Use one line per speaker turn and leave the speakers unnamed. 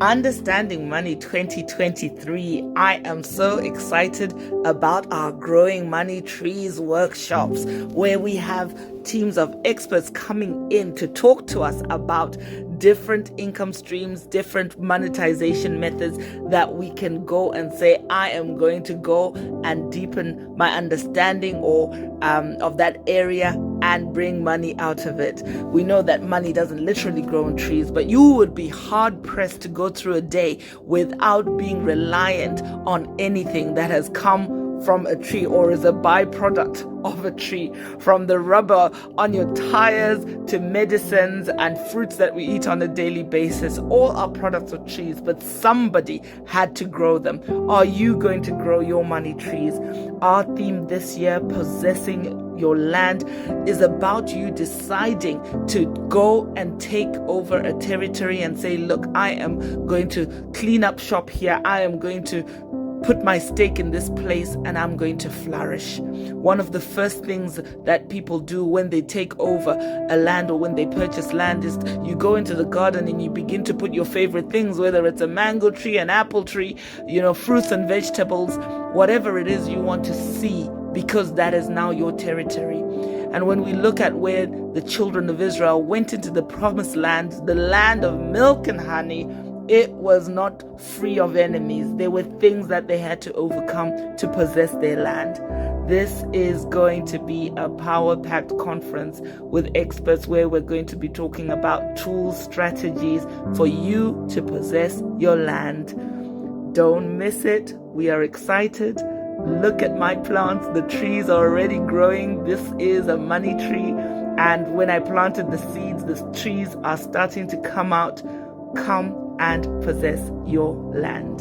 Understanding Money 2023. I am so excited about our Growing Money Trees workshops, where we have teams of experts coming in to talk to us about different income streams, different monetization methods that we can go and say, I am going to go and deepen my understanding of that area and bring money out of it. We know that money doesn't literally grow on trees, but you would be hard pressed to go through a day without being reliant on anything that has come from a tree or is a byproduct of a tree, from the rubber on your tires to medicines and fruits that we eat on a daily basis. All are products of trees, but somebody had to grow them. Are you going to grow your money trees? Our theme this year, Possessing Your Land, is about you deciding to go and take over a territory and say, look, I am going to clean up shop here. I am going to put my stake in this place and I'm going to flourish. One of the first things that people do when they take over a land or when they purchase land is you go into the garden and you begin to put your favorite things, whether it's a mango tree, an apple tree, fruits and vegetables, whatever it is you want to see, because that is now your territory. And when we look at where the children of Israel went into the promised land, the land of milk and honey, it was not free of enemies. There were things that they had to overcome to possess their land. This is going to be a power-packed conference with experts where we're going to be talking about tools, strategies for you to possess your land. Don't miss it. We are excited. Look at my plants. The trees are already growing. This is a money tree. And when I planted the seeds, the trees are starting to come out. Come and possess your land.